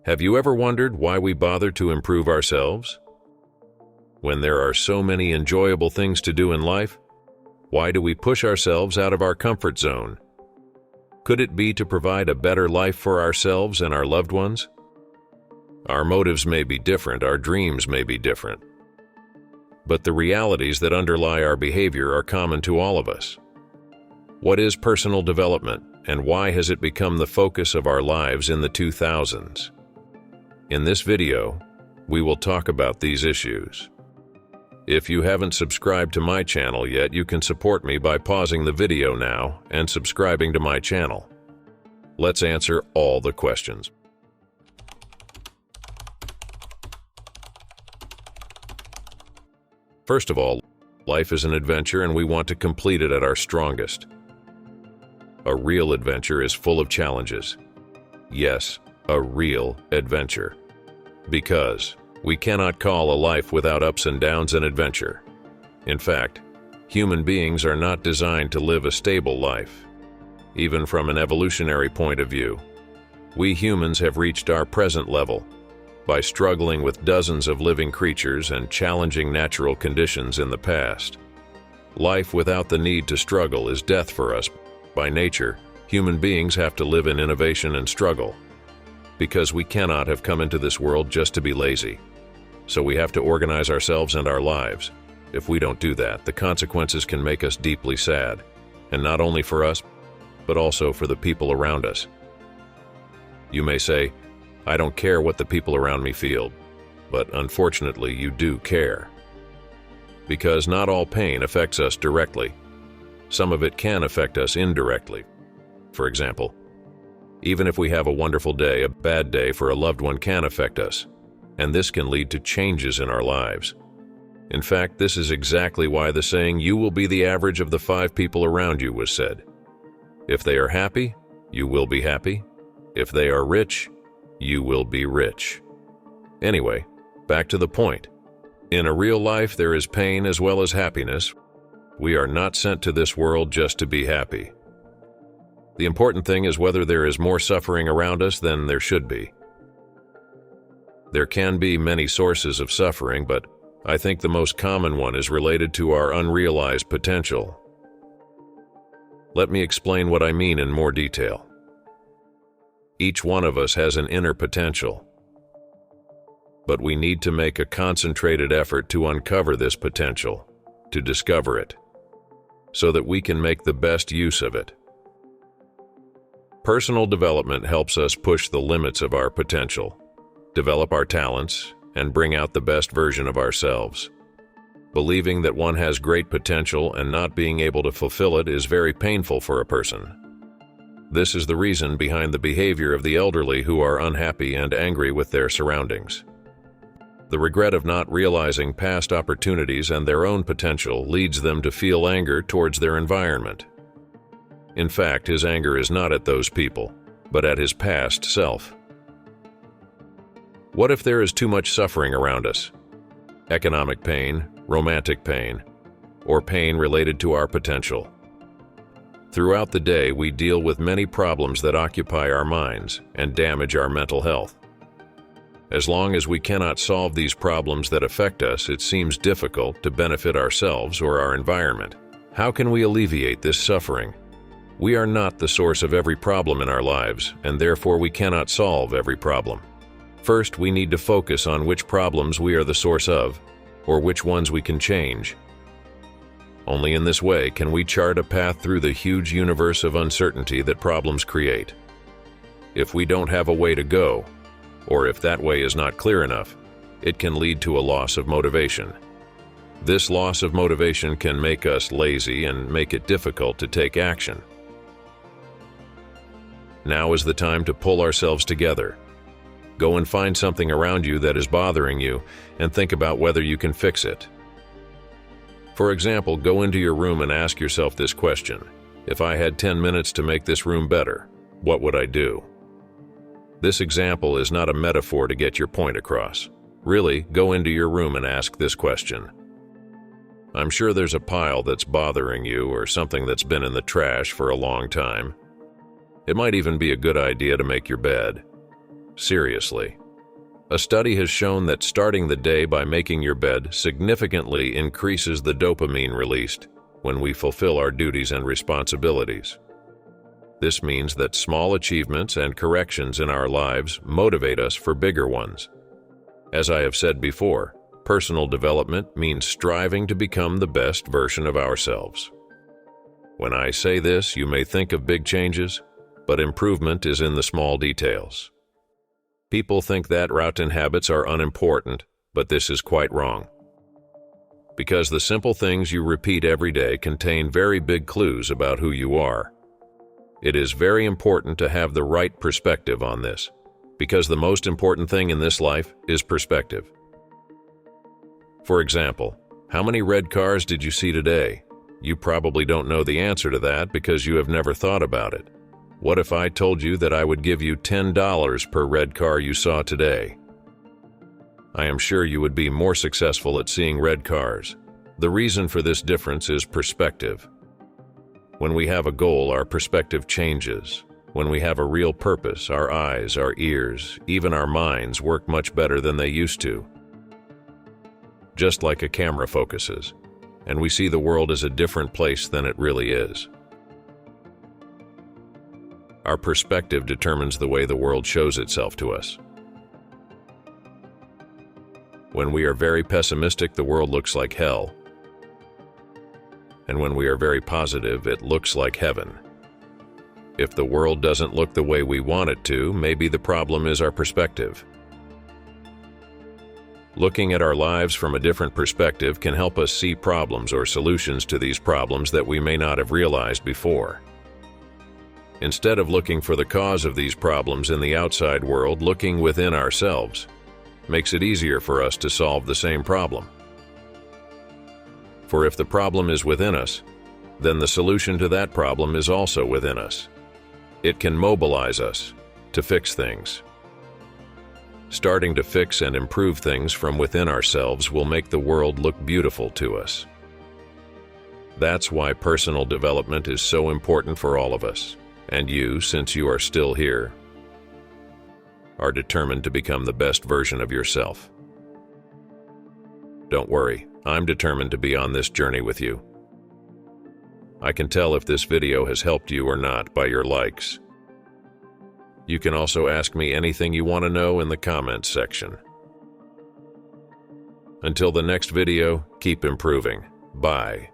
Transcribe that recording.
Have you ever wondered why we bother to improve ourselves? When there are so many enjoyable things to do in life, why do we push ourselves out of our comfort zone? Could it be to provide a better life for ourselves and our loved ones? Our motives may be different, our dreams may be different, but the realities that underlie our behavior are common to all of us. What is personal development, and why has it become the focus of our lives in the 2000s? In this video, we will talk about these issues. If you haven't subscribed to my channel yet, you can support me by pausing the video now and subscribing to my channel. Let's answer all the questions. First of all, life is an adventure and we want to complete it at our strongest. A real adventure is full of challenges. Yes, a real adventure. Because we cannot call a life without ups and downs an adventure. In fact, human beings are not designed to live a stable life. Even from an evolutionary point of view, we humans have reached our present level by struggling with dozens of living creatures and challenging natural conditions in the past. Life without the need to struggle is death for us. By nature, human beings have to live in innovation and struggle, because we cannot have come into this world just to be lazy. So we have to organize ourselves and our lives. If we don't do that, the consequences can make us deeply sad, and not only for us, but also for the people around us. You may say, I don't care what the people around me feel, but unfortunately you do care. Because not all pain affects us directly. Some of it can affect us indirectly. For example, even if we have a wonderful day, a bad day for a loved one can affect us, and this can lead to changes in our lives. In fact, this is exactly why the saying, "You will be the average of the 5 people around you," was said. If they are happy, you will be happy. If they are rich, you will be rich. Anyway, back to the point. In a real life, there is pain as well as happiness. We are not sent to this world just to be happy. The important thing is whether there is more suffering around us than there should be. There can be many sources of suffering, but I think the most common one is related to our unrealized potential. Let me explain what I mean in more detail. Each one of us has an inner potential, but we need to make a concentrated effort to uncover this potential, to discover it, so that we can make the best use of it. Personal development helps us push the limits of our potential, develop our talents, and bring out the best version of ourselves. Believing that one has great potential and not being able to fulfill it is very painful for a person. This is the reason behind the behavior of the elderly who are unhappy and angry with their surroundings. The regret of not realizing past opportunities and their own potential leads them to feel anger towards their environment. In fact, his anger is not at those people, but at his past self. What if there is too much suffering around us? Economic pain, romantic pain, or pain related to our potential. Throughout the day, we deal with many problems that occupy our minds and damage our mental health. As long as we cannot solve these problems that affect us, it seems difficult to benefit ourselves or our environment. How can we alleviate this suffering? We are not the source of every problem in our lives, and therefore we cannot solve every problem. First, we need to focus on which problems we are the source of, or which ones we can change. Only in this way can we chart a path through the huge universe of uncertainty that problems create. If we don't have a way to go, or if that way is not clear enough, it can lead to a loss of motivation. This loss of motivation can make us lazy and make it difficult to take action. Now is the time to pull ourselves together. Go and find something around you that is bothering you and think about whether you can fix it. For example, go into your room and ask yourself this question: if I had 10 minutes to make this room better, what would I do? This example is not a metaphor to get your point across. Really, go into your room and ask this question. I'm sure there's a pile that's bothering you or something that's been in the trash for a long time. It might even be a good idea to make your bed. Seriously. A study has shown that starting the day by making your bed significantly increases the dopamine released when we fulfill our duties and responsibilities. This means that small achievements and corrections in our lives motivate us for bigger ones. As I have said before, personal development means striving to become the best version of ourselves. When I say this, you may think of big changes, but improvement is in the small details. People think that routine habits are unimportant, but this is quite wrong. Because the simple things you repeat every day contain very big clues about who you are. It is very important to have the right perspective on this, because the most important thing in this life is perspective. For example, how many red cars did you see today? You probably don't know the answer to that because you have never thought about it. What if I told you that I would give you $10 per red car you saw today? I am sure you would be more successful at seeing red cars. The reason for this difference is perspective. When we have a goal, our perspective changes. When we have a real purpose, our eyes, our ears, even our minds work much better than they used to. Just like a camera focuses, and we see the world as a different place than it really is. Our perspective determines the way the world shows itself to us. When we are very pessimistic, the world looks like hell. And when we are very positive, it looks like heaven. If the world doesn't look the way we want it to, maybe the problem is our perspective. Looking at our lives from a different perspective can help us see problems or solutions to these problems that we may not have realized before. Instead of looking for the cause of these problems in the outside world, looking within ourselves makes it easier for us to solve the same problem. For if the problem is within us, then the solution to that problem is also within us. It can mobilize us to fix things. Starting to fix and improve things from within ourselves will make the world look beautiful to us. That's why personal development is so important for all of us. And you, since you are still here, are determined to become the best version of yourself. Don't worry, I'm determined to be on this journey with you. I can tell if this video has helped you or not by your likes. You can also ask me anything you want to know in the comments section. Until the next video, keep improving. Bye.